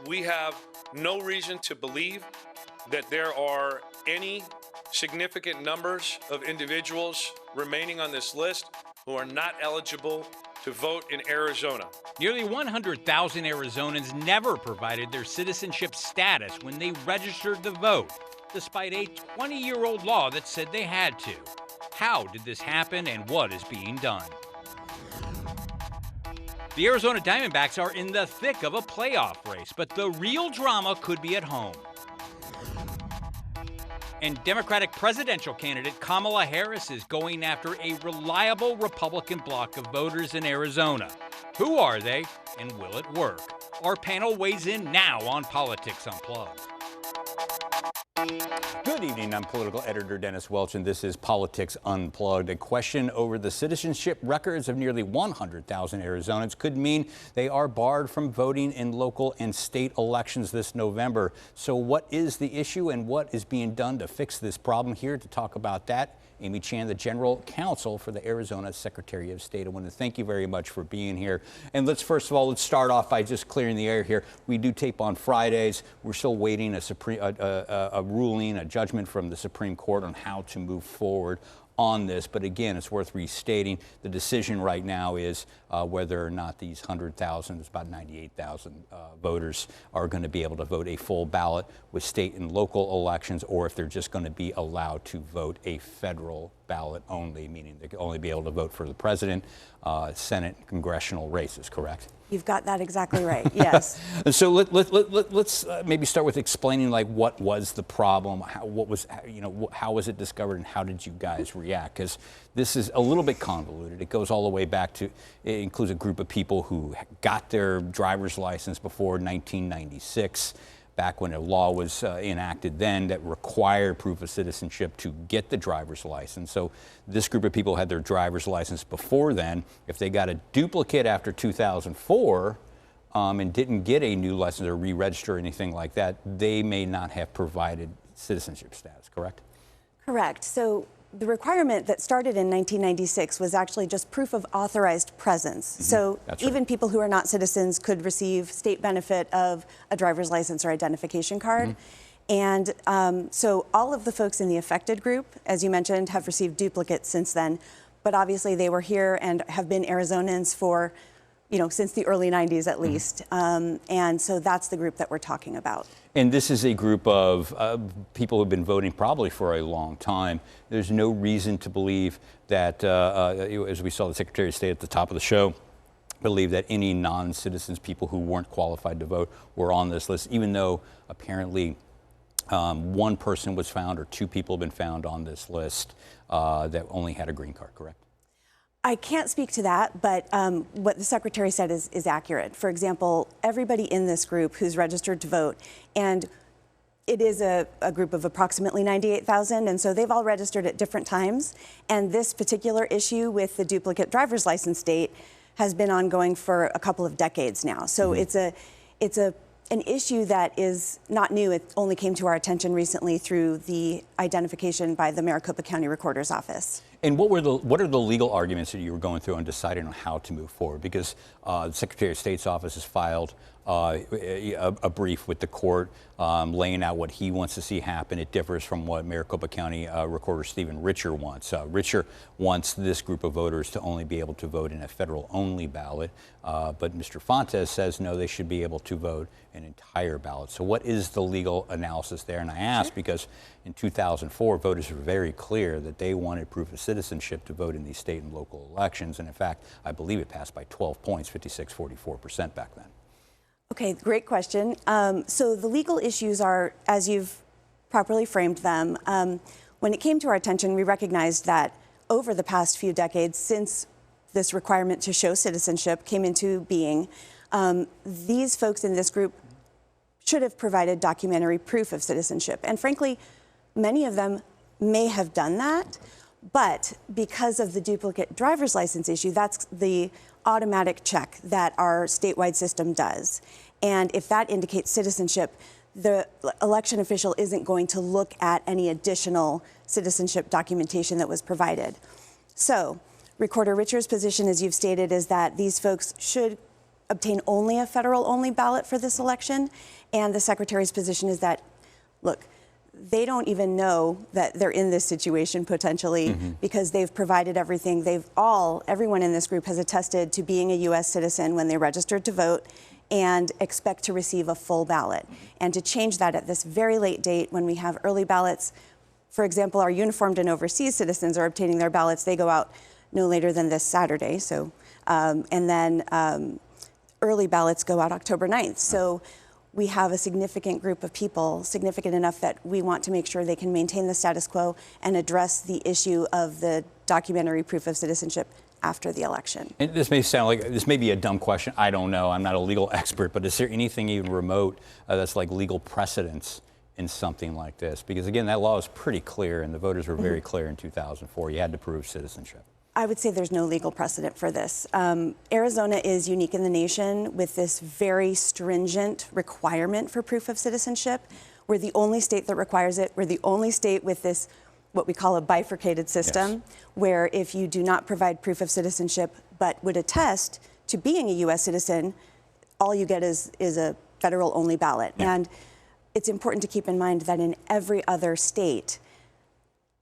We have no reason to believe that there are any significant numbers of individuals remaining on this list who are not eligible to vote in Arizona. Nearly 100,000 Arizonans never provided their citizenship status when they registered to vote, despite a 20-year-old law that said they had to. How did this happen, and what is being done? The Arizona Diamondbacks are in the thick of a playoff race, but the real drama could be at home. And Democratic presidential candidate Kamala Harris is going after a reliable Republican bloc of voters in Arizona. Who are they, and will it work? Our panel weighs in now on Politics Unplugged. Good evening, I'm political editor Dennis Welch, and this is Politics Unplugged. A question over the citizenship records of nearly 100,000 Arizonans could mean they are barred from voting in local and state elections this November. So what is the issue and what is being done to fix this problem? Here to talk about that, Amy Chan, the General Counsel for the Arizona Secretary of State. I want to thank you very much for being here. And first of all, let's start off by just clearing the air here. We do tape on Fridays. We're still waiting a ruling, a judgment from the Supreme Court on how to move forward on this. But again, it's worth restating. The decision right now is whether or not these 100,000, it's about 98,000 voters, are going to be able to vote a full ballot with state and local elections, or if they're just going to be allowed to vote a federal ballot only, meaning they can only be able to vote for the president, Senate, congressional races, correct? You've got that exactly right, yes. And so let's maybe start with explaining what was the problem, how was it discovered, and how did you guys react? Because this is a little bit convoluted. It goes all the way back to, it includes a group of people who got their driver's license before 1996. Back when a law was enacted then that required proof of citizenship to get the driver's license. So this group of people had their driver's license before then. If they got a duplicate after 2004 and didn't get a new license or re-register or anything like that, they may not have provided citizenship status, correct? Correct. So the requirement that started in 1996 was actually just proof of authorized presence. So even people who are not citizens could receive state benefit of a driver's license or identification card. And so all of the folks in the affected group, as you mentioned, have received duplicates since then. But obviously they were here and have been Arizonans for, since the early 90s at least. And so that's the group that we're talking about. And this is a group of people who've been voting probably for a long time. There's no reason to believe that, as we saw the Secretary of State at the top of the show, believe that any non-citizens, people who weren't qualified to vote, were on this list, even though apparently one person was found or two people have been found on this list that only had a green card, correct? I can't speak to that, but what the Secretary said is accurate. For example, everybody in this group who's registered to vote, and it is a group of approximately 98,000, and so they've all registered at different times. And this particular issue with the duplicate driver's license date has been ongoing for a couple of decades now. So it's an issue that is not new. It only came to our attention recently through the identification by the Maricopa County Recorder's Office. And what are the legal arguments that you were going through on deciding on how to move forward? Because the Secretary of State's office has filed a brief with the court laying out what he wants to see happen. It differs from what Maricopa County Recorder Stephen Richer wants. Richer wants this group of voters to only be able to vote in a federal-only ballot, but Mr. Fontes says no, they should be able to vote an entire ballot. So what is the legal analysis there? And I ask because in 2004, voters were very clear that they wanted proof of citizenship to vote in these state and local elections. And in fact, I believe it passed by 12 points, 44% back then. Okay, great question. So the legal issues are, as you've properly framed them, when it came to our attention, we recognized that over the past few decades, since this requirement to show citizenship came into being, these folks in this group should have provided documentary proof of citizenship. And frankly, many of them may have done that, but because of the duplicate driver's license issue, that's the automatic check that our statewide system does. And if that indicates citizenship, the election official isn't going to look at any additional citizenship documentation that was provided. So Recorder Richard's position, as you've stated, is that these folks should obtain only a federal-only ballot for this election. And the Secretary's position is that, look, they don't even know that they're in this situation potentially because they've provided everything. Everyone in this group has attested to being a U.S. citizen when they registered to vote and expect to receive a full ballot. And to change that at this very late date when we have early ballots, for example, our uniformed and overseas citizens are obtaining their ballots. They go out no later than this Saturday. So, and then early ballots go out October 9th. So we have a significant group of people, significant enough that we want to make sure they can maintain the status quo and address the issue of the documentary proof of citizenship after the election. And this may sound like, this may be a dumb question. I don't know. I'm not a legal expert, but is there anything even remote that's like legal precedence in something like this? Because again, that law is pretty clear and the voters were very clear in 2004. You had to prove citizenship. I would say there's no legal precedent for this. Arizona is unique in the nation with this very stringent requirement for proof of citizenship. We're the only state that requires it. We're the only state with this, what we call a bifurcated system, where if you do not provide proof of citizenship but would attest to being a U.S. citizen, all you get is a federal-only ballot. And it's important to keep in mind that in every other state,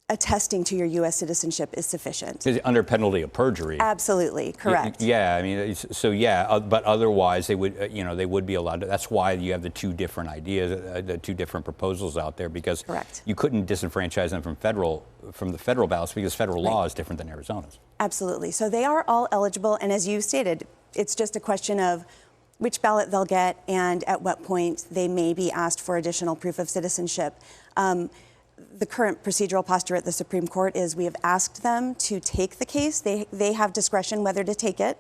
attesting to your U.S. citizenship is sufficient. Under penalty of perjury. Absolutely, correct. Yeah, I mean, so yeah, but otherwise they would, they would be allowed to. That's why you have the two different ideas, the two different proposals out there, because you couldn't disenfranchise them from the federal ballots because federal law is different than Arizona's. Absolutely. So they are all eligible, and as you stated, it's just a question of which ballot they'll get and at what point they may be asked for additional proof of citizenship. The current procedural posture at the Supreme Court is we have asked them to take the case. They have discretion whether to take it.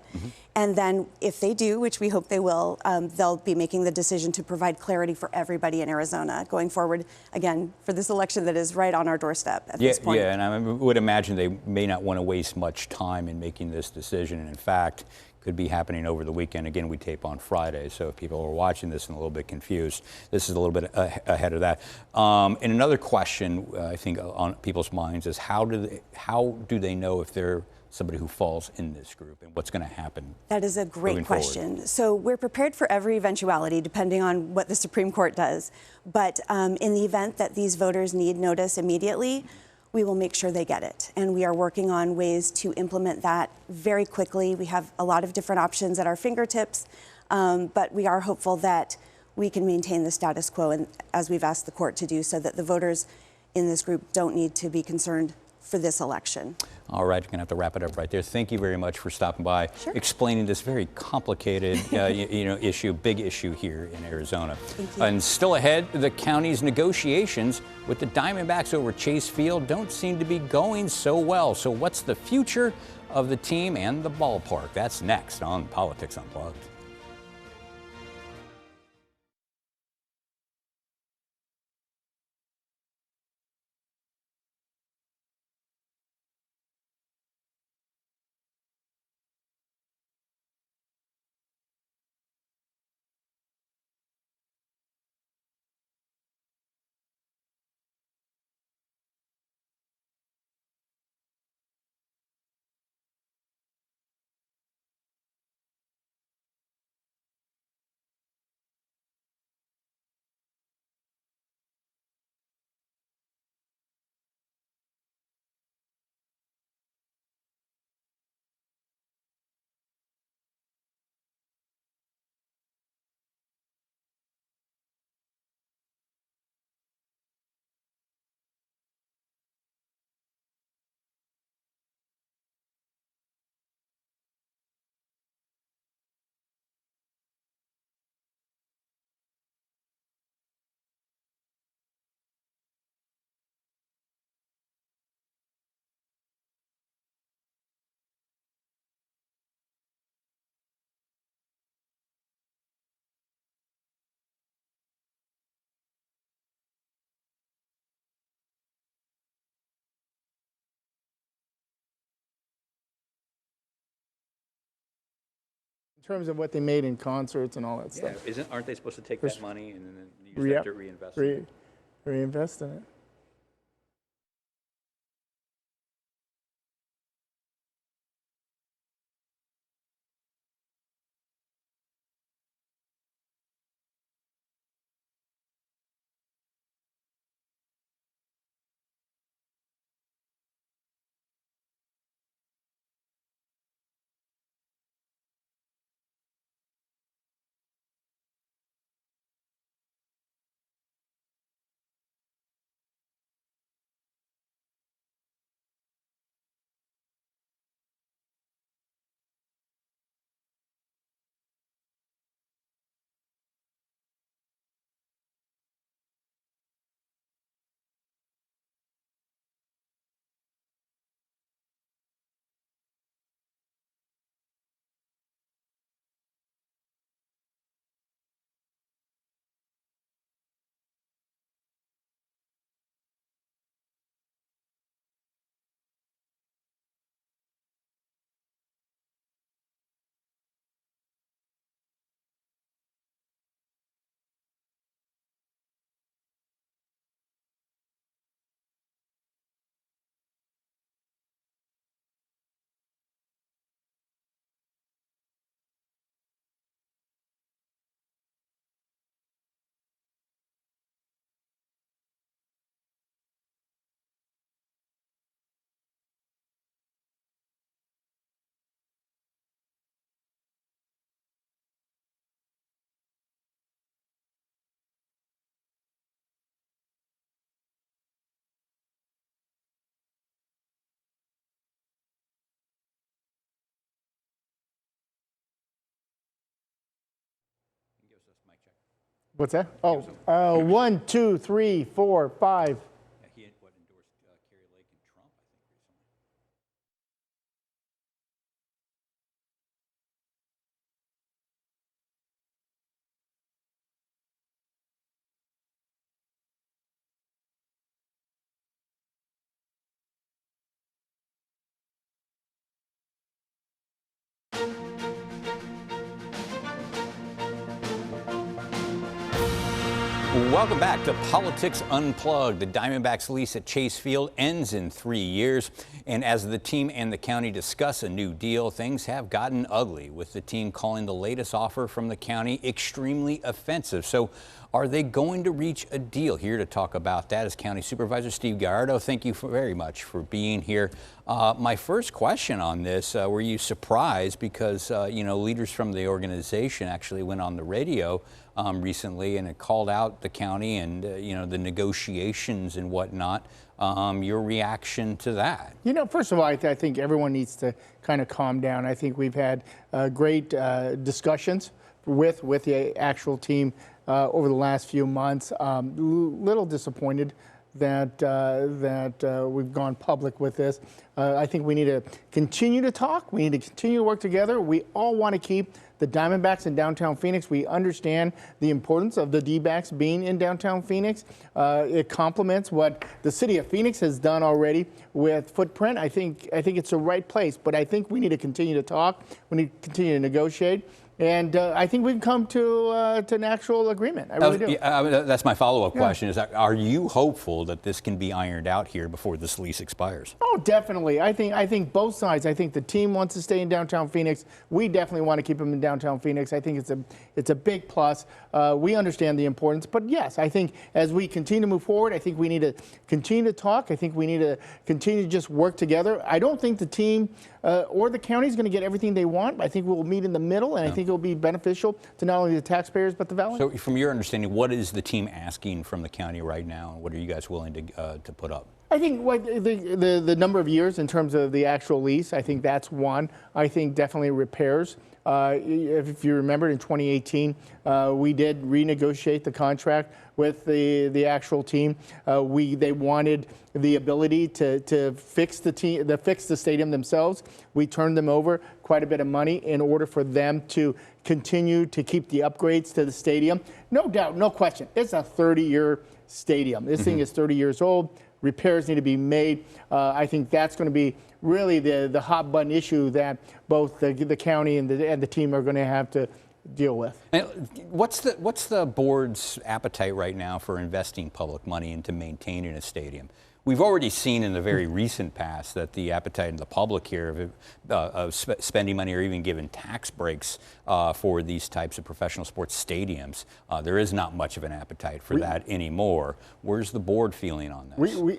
And then if they do, which we hope they will, they'll be making the decision to provide clarity for everybody in Arizona going forward, again, for this election that is right on our doorstep at this point. Yeah, and I would imagine they may not want to waste much time in making this decision. And in fact, could be happening over the weekend. Again, we tape on Friday, so if people are watching this and a little bit confused, this is a little bit ahead of that. And another question I think on people's minds is how do they know if they're somebody who falls in this group and what's going to happen? That is a great question. So we're prepared for every eventuality depending on what the Supreme Court does. But in the event that these voters need notice immediately, we will make sure they get it. And we are working on ways to implement that very quickly. We have a lot of different options at our fingertips, but we are hopeful that we can maintain the status quo, and as we've asked the court to do, so that the voters in this group don't need to be concerned for this election. All right, you're going to have to wrap it up right there. Thank you very much for stopping by, explaining this very complicated issue, big issue here in Arizona. Thank you. And still ahead, the county's negotiations with the Diamondbacks over Chase Field don't seem to be going so well. So what's the future of the team and the ballpark? That's next on Politics Unplugged. In terms of what they made in concerts and all that stuff. Aren't they supposed to take that money and then use that to reinvest in it? Reinvest in it. What's that? Oh, 1, 2, 3, 4, 5. He endorsed Kerry Lake and Trump, I think, recently. Welcome back to Politics Unplugged. The Diamondbacks lease at Chase Field ends in 3 years. And as the team and the county discuss a new deal, things have gotten ugly, with the team calling the latest offer from the county extremely offensive. So are they going to reach a deal? Here to talk about that is County Supervisor Steve Gallardo. Thank you very much for being here. My first question on this, were you surprised? Because, leaders from the organization actually went on the radio recently and it called out the county and, the negotiations and whatnot. Your reaction to that? First of all, I think everyone needs to kind of calm down. I think we've had great discussions with the actual team over the last few months. Little disappointed that we've gone public with this. I think we need to continue to talk. We need to continue to work together. We all want to keep the Diamondbacks in downtown Phoenix. We understand the importance of the D-backs being in downtown Phoenix. It complements what the city of Phoenix has done already with footprint. I think it's the right place, but I think we need to continue to talk. We need to continue to negotiate. And I think we've come to an actual agreement. I really do. That's my follow-up question. Is that, are you hopeful that this can be ironed out here before this lease expires? Oh, definitely. I think both sides. I think the team wants to stay in downtown Phoenix. We definitely want to keep them in downtown Phoenix. I think it's a big plus. We understand the importance. But yes, I think as we continue to move forward, I think we need to continue to talk. I think we need to continue to just work together. I don't think the team or the county is going to get everything they want. I think we'll meet in the middle, and I think it will be beneficial to not only the taxpayers but the valley. So from your understanding, what is the team asking from the county right now, and what are you guys willing to put up? I think the number of years in terms of the actual lease, I think that's one. I think definitely repairs. If you remember, in 2018, we did renegotiate the contract with the actual team. They wanted the ability to fix the stadium themselves. We turned them over quite a bit of money in order for them to continue to keep the upgrades to the stadium. No doubt, no question. It's a 30-year stadium. This thing is 30 years old. Repairs need to be made. I think that's going to be really the hot button issue that both the county and the team are going to have to deal with. And what's the board's appetite right now for investing public money into maintaining a stadium? We've already seen in the very recent past that the appetite in the public here of spending money or even giving tax breaks for these types of professional sports stadiums, there is not much of an appetite for that anymore. Where's the board feeling on this?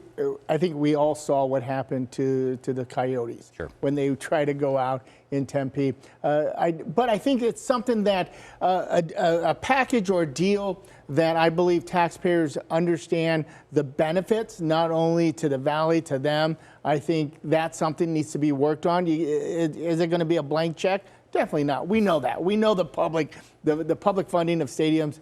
I think we all saw what happened to the Coyotes when they try to go out in Tempe. But I think it's something that a package or a deal that I believe taxpayers understand the benefits, not only to the valley, to them. I think that's something that needs to be worked on. Is it going to be a blank check? Definitely not. We know that. We know the public funding of stadiums.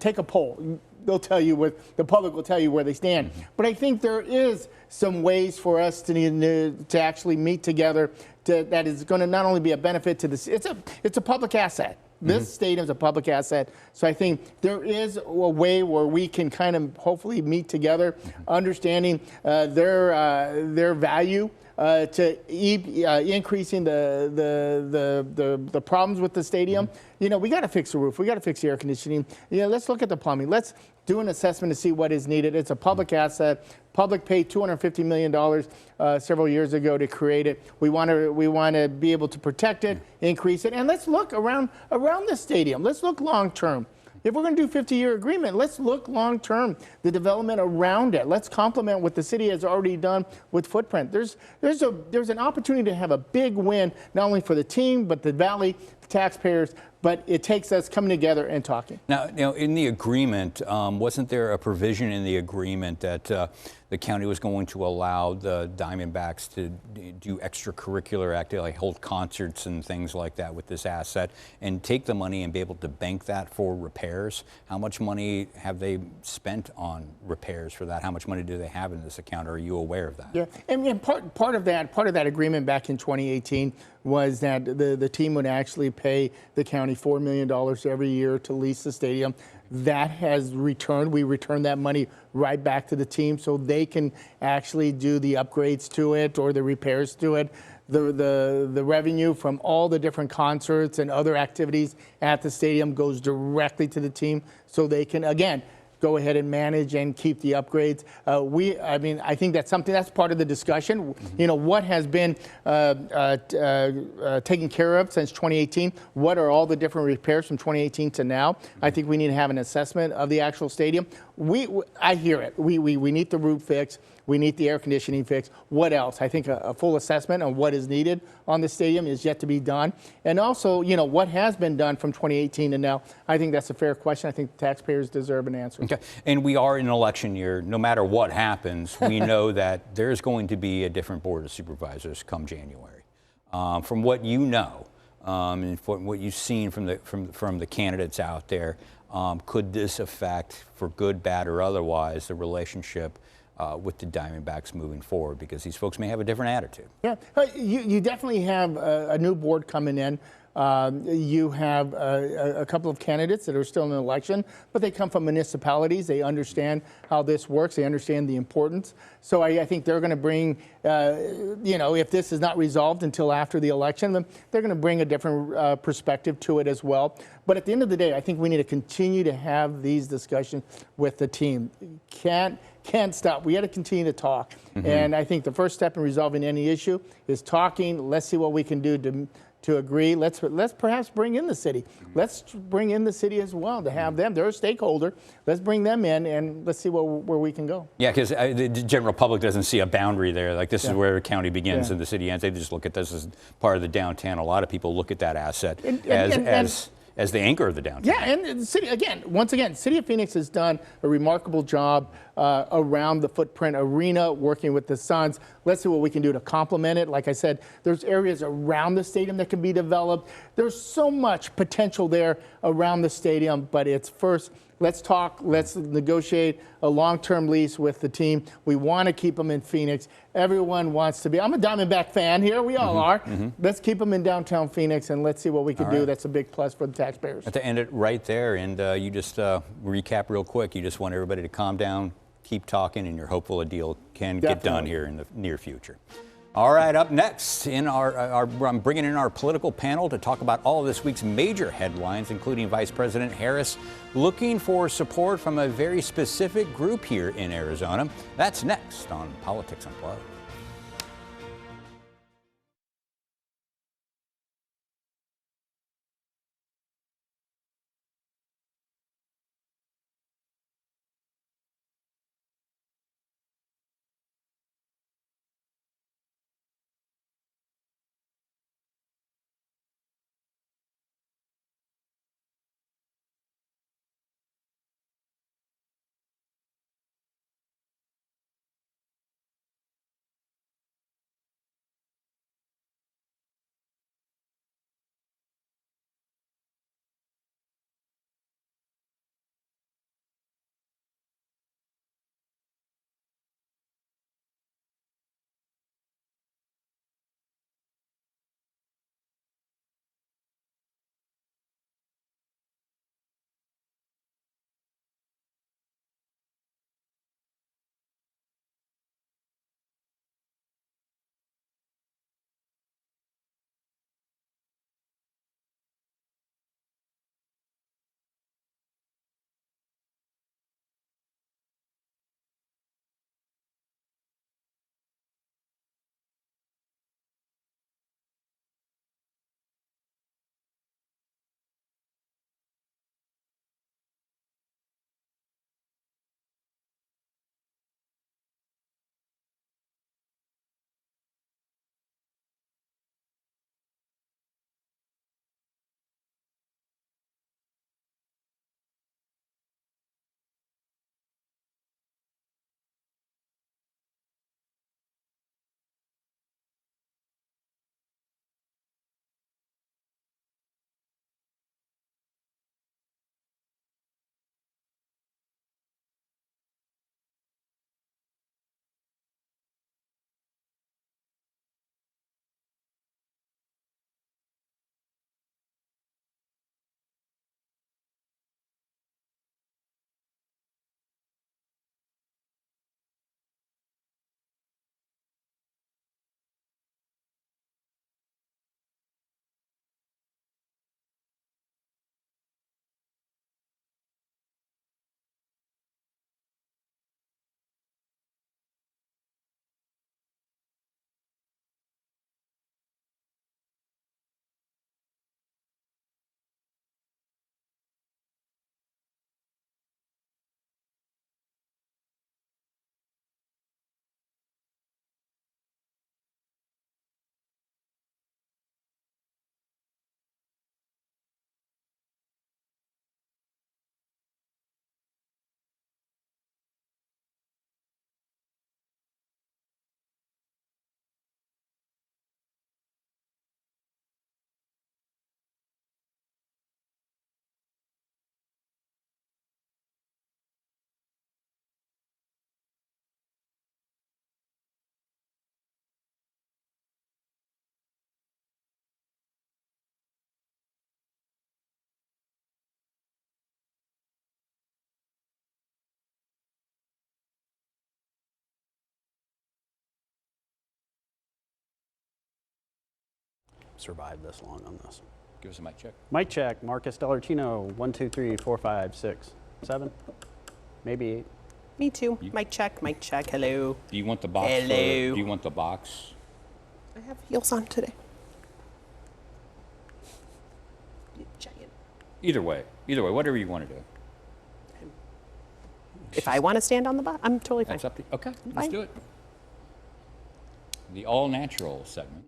Take a poll. They'll tell you the public will tell you where they stand. But I think there is some ways for us to actually meet together that is going to not only be a benefit to this. It's a public asset. This stadium is a public asset. So I think there is a way where we can kind of hopefully meet together, understanding their value to increasing the problems with the stadium. We got to fix the roof. We got to fix the air conditioning. Let's look at the plumbing. Let's do an assessment to see what is needed. It's a public asset. Public paid $250 million several years ago to create it. We want to be able to protect it, increase it, and let's look around the stadium. Let's look long term. If we're going to do 50-year agreement, let's look long term, the development around it. Let's complement what the city has already done with footprint. There's an opportunity to have a big win, not only for the team, but the valley, taxpayers, but it takes us coming together and talking. Now, in the agreement, wasn't there a provision in the agreement that the county was going to allow the Diamondbacks to do extracurricular activity, like hold concerts and things like that with this asset, and take the money and be able to bank that for repairs? How much money have they spent on repairs for that? How much money do they have in this account? Are you aware of that? Yeah, and part of that agreement back in 2018 was that the team would actually pay the county $4 million every year to lease the stadium. That has returned. We returned that money right back to the team so they can actually do the upgrades to it or the repairs to it. The revenue from all the different concerts and other activities at the stadium goes directly to the team so they can, again, go ahead and manage and keep the upgrades. I think that's something that's part of the discussion. You know, what has been taken care of since 2018? What are all the different repairs from 2018 to now? I think we need to have an assessment of the actual stadium. I hear it. We need the roof fix. We need the air conditioning fix. What else? I think a full assessment on what is needed on the stadium is yet to be done. And also, you know, what has been done from 2018 to now. I think that's a fair question. I think the taxpayers deserve an answer. Okay. And we are in an election year. No matter what happens, we know that there's going to be a different board of supervisors come January. From what you know, and from what you've seen from the candidates out there, could this affect, for good, bad, or otherwise, the relationship with the Diamondbacks moving forward? Because these folks may have a different attitude. Yeah, you definitely have a new board coming in. You have a couple of candidates that are still in the election, but they come from municipalities. They understand how this works. They understand the importance. So I think they're going to bring, if this is not resolved until after the election, then they're going to bring a different perspective to it as well. But at the end of the day, I think we need to continue to have these discussions with the team. Can't stop. We got to continue to talk. And I think the first step in resolving any issue is talking. Let's see what we can do to agree. Let's perhaps bring in the city. Let's bring in the city as well to have them. They're a stakeholder. Let's bring them in and let's see where we can go. Yeah, because the general public doesn't see a boundary there. Like this is where the county begins and the city ends. They just look at this as part of the downtown. A lot of people look at that asset as the anchor of the downtown. Yeah, and the city, once again, City of Phoenix has done a remarkable job around the footprint arena, working with the Suns. Let's see what we can do to complement it. Like I said, there's areas around the stadium that can be developed. There's so much potential there around the stadium, but it's first, let's talk, let's negotiate a long-term lease with the team. We want to keep them in Phoenix. Everyone wants to be. I'm a Diamondback fan here. We all are. Let's keep them in downtown Phoenix, and let's see what we can do. That's a big plus for the taxpayers. To end it right there, and you just recap real quick. You just want everybody to calm down, keep talking, and you're hopeful a deal can get done here in the near future. All right, up next, I'm bringing in our political panel to talk about all of this week's major headlines, including Vice President Harris looking for support from a very specific group here in Arizona. That's next on Politics Unplugged. survive this long on this. Give us a mic check. Mic check. Marcus Dellartino. 1, 2, 3, 4, 5, 6, 7, maybe 8. Me too. Mic check. Mic check. Hello. Do you want the box? Hello. Do you want the box? I have heels on today. Giant. Either way, whatever you want to do. If I want to stand on the box, I'm totally fine. That's up to you. Okay, let's Fine. do it. The all-natural segment.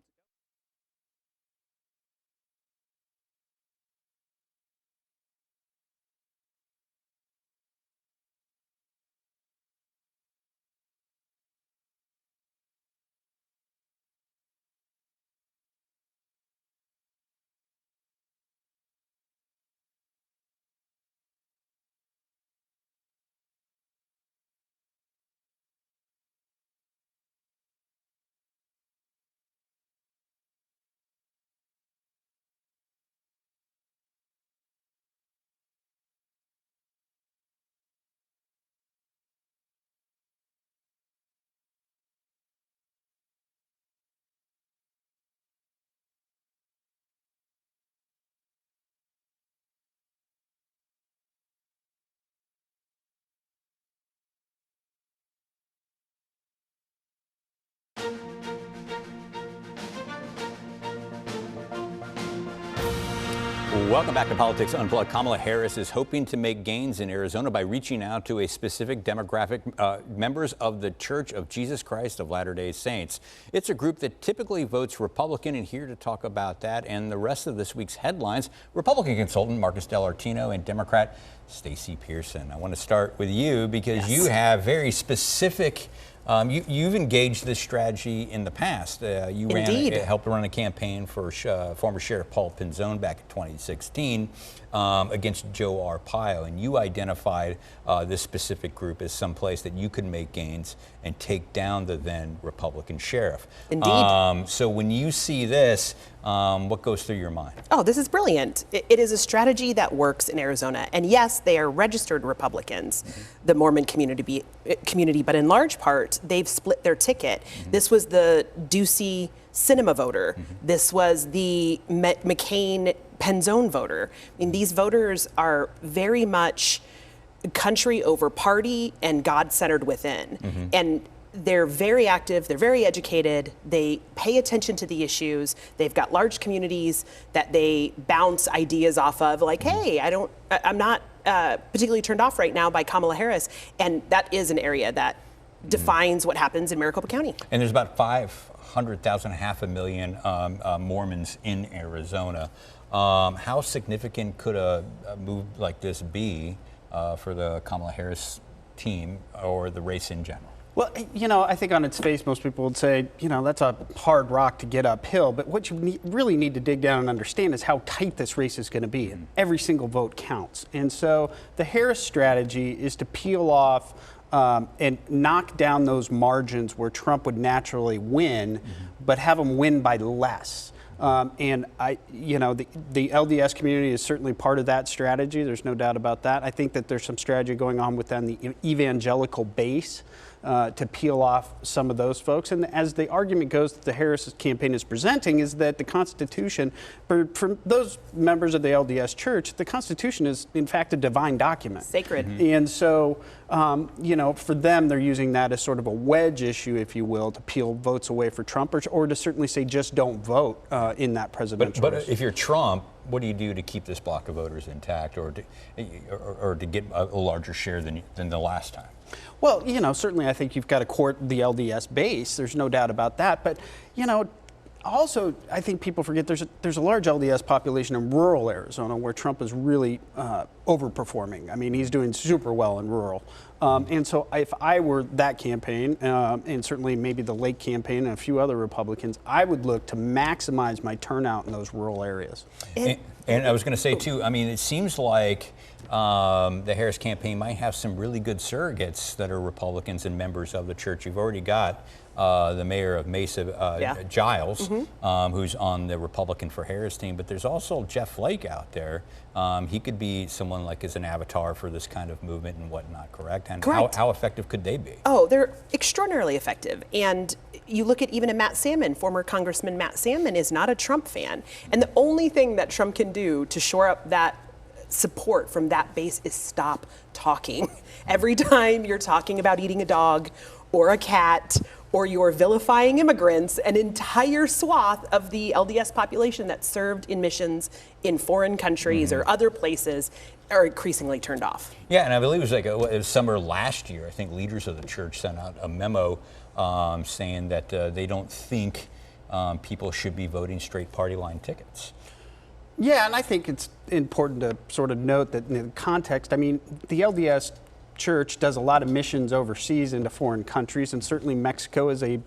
Welcome back to Politics Unplugged. Kamala Harris is hoping to make gains in Arizona by reaching out to a specific demographic, members of the Church of Jesus Christ of Latter-day Saints. It's a group that typically votes Republican, and here to talk about that and the rest of this week's headlines, Republican consultant Marcus Dellartino and Democrat Stacey Pearson. I want to start with you because you have very specific. You've engaged this strategy in the past. You helped run a campaign for former Sheriff Paul Pinzone back in 2016 against Joe Arpaio, and you identified this specific group as some place that you could make gains and take down the then Republican sheriff. Indeed. So when you see this, what goes through your mind? Oh, this is brilliant. It is a strategy that works in Arizona. And yes, they are registered Republicans, the Mormon community, but in large part, they've split their ticket. This was the Ducey Cinema voter. This was the McCain Penzone voter. I mean, these voters are very much country over party and God-centered within. And they're very active, they're very educated, they pay attention to the issues, they've got large communities that they bounce ideas off of, like, hey, I'm not particularly turned off right now by Kamala Harris, and that is an area that defines what happens in Maricopa County. And there's about 500,000, 500,000 Mormons in Arizona. How significant could a move like this be for the Kamala Harris team or the race in general? Well, I think on its face, most people would say, that's a hard rock to get uphill. But what you really need to dig down and understand is how tight this race is going to be. And every single vote counts. And so the Harris strategy is to peel off and knock down those margins where Trump would naturally win, but have him win by less. And the LDS community is certainly part of that strategy. There's no doubt about that. I think that there's some strategy going on within the evangelical base to peel off some of those folks. And as the argument goes that the Harris campaign is presenting is that the Constitution, for those members of the LDS Church, the Constitution is in fact a divine document. Sacred. And so, for them, they're using that as sort of a wedge issue, if you will, to peel votes away for Trump or to certainly say just don't vote in that presidential race. But if you're Trump, what do you do to keep this block of voters intact or to get a larger share than the last time? Well, certainly I think you've got to court the LDS base. There's no doubt about that. But, also, I think people forget there's a large LDS population in rural Arizona where Trump is really overperforming. I mean, he's doing super well in rural. And so if I were that campaign, and certainly maybe the Lake campaign and a few other Republicans, I would look to maximize my turnout in those rural areas. And I was going to say, too, I mean, it seems like the Harris campaign might have some really good surrogates that are Republicans and members of the church. You've already got the mayor of Mesa, Giles, who's on the Republican for Harris team, but there's also Jeff Flake out there. He could be someone like as an avatar for this kind of movement and whatnot, correct? And Correct. How effective could they be? Oh, they're extraordinarily effective. And you look at even a Matt Salmon, former Congressman Matt Salmon is not a Trump fan. And the only thing that Trump can do to shore up that support from that base is stop talking. Every time you're talking about eating a dog or a cat or you're vilifying immigrants, an entire swath of the LDS population that's served in missions in foreign countries or other places are increasingly turned off. Yeah, and I believe it was summer last year, I think leaders of the church sent out a memo saying that they don't think people should be voting straight party line tickets. Yeah, and I think it's important to sort of note that in the context, I mean, the LDS Church does a lot of missions overseas into foreign countries, and certainly Mexico is a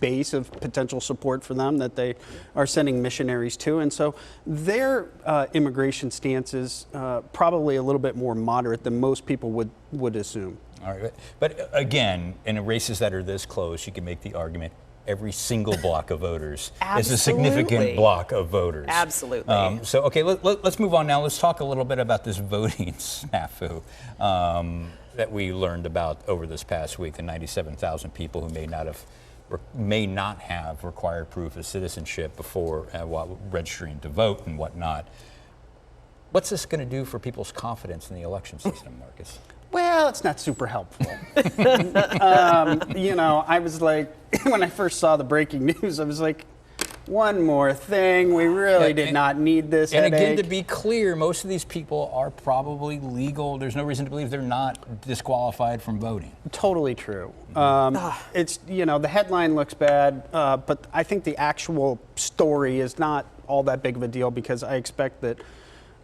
base of potential support for them that they are sending missionaries to. And so their immigration stance is probably a little bit more moderate than most people would assume. All right, but again, in races that are this close, you can make the argument every single block of voters is a significant block of voters. Absolutely. So, okay, let's move on now. Let's talk a little bit about this voting snafu that we learned about over this past week, the 97,000 people who may not have required proof of citizenship before while registering to vote and whatnot. What's this going to do for people's confidence in the election system, Marcus? Well, it's not super helpful. You know, I was like, when I first saw the breaking news, I was like, one more thing, we really did not need this And headache. again, to be clear, most of these people are probably legal. There's no reason to believe they're not disqualified from voting. Totally true. It's, you know, the headline looks bad, but I think the actual story is not all that big of a deal because I expect that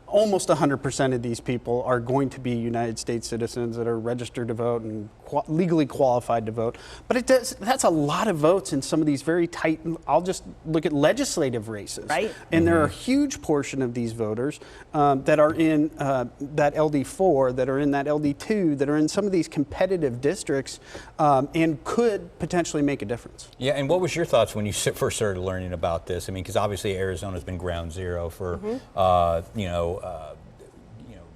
almost 100% of these people are going to be United States citizens that are registered to vote and legally qualified to vote. But that's a lot of votes in some of these very tight, I'll just look at legislative races. Right. And there are a huge portion of these voters that are in that LD4, that are in that LD2, that are in some of these competitive districts and could potentially make a difference. Yeah, and what was your thoughts when you first started learning about this? I mean, because obviously Arizona's been ground zero for,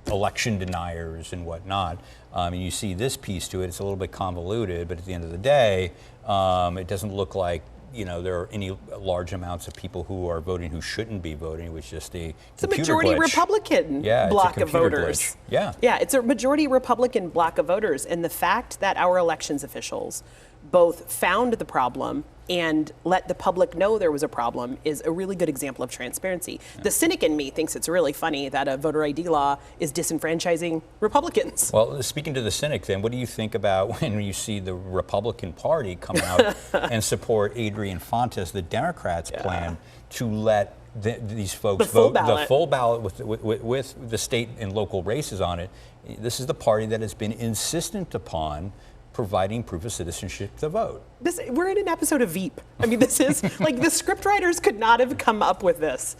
election deniers and whatnot. And you see this piece to it, it's a little bit convoluted, but at the end of the day, it doesn't look like, there are any large amounts of people who are voting who shouldn't be voting. It was just it's a majority glitch. Republican block of voters. Glitch. Yeah. Yeah, it's a majority Republican block of voters. And the fact that our elections officials both found the problem and let the public know there was a problem is a really good example of transparency. Yeah. The cynic in me thinks it's really funny that a voter ID law is disenfranchising Republicans. Well, speaking to the cynic then, what do you think about when you see the Republican Party come out and support Adrian Fontes, the Democrats' plan to let these folks vote the full ballot with the state and local races on it? This is the party that has been insistent upon providing proof of citizenship to vote. We're in an episode of Veep. I mean, this is like the scriptwriters could not have come up with this.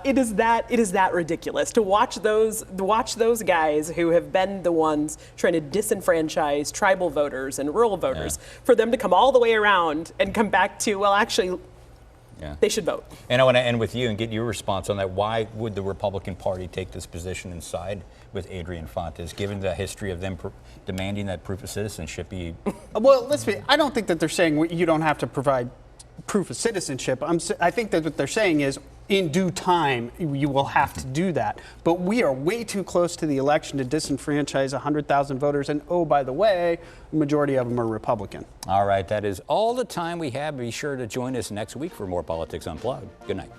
It is that ridiculous to watch those guys who have been the ones trying to disenfranchise tribal voters and rural voters, for them to come all the way around and come back to, well, actually, they should vote. And I want to end with you and get your response on that. Why would the Republican Party take this position and side with Adrian Fontes, given the history of them demanding that proof of citizenship be? Well, I don't think that they're saying you don't have to provide proof of citizenship. I think that what they're saying is, in due time, you will have to do that. But we are way too close to the election to disenfranchise 100,000 voters. And oh, by the way, the majority of them are Republican. All right, that is all the time we have. Be sure to join us next week for more Politics Unplugged. Good night.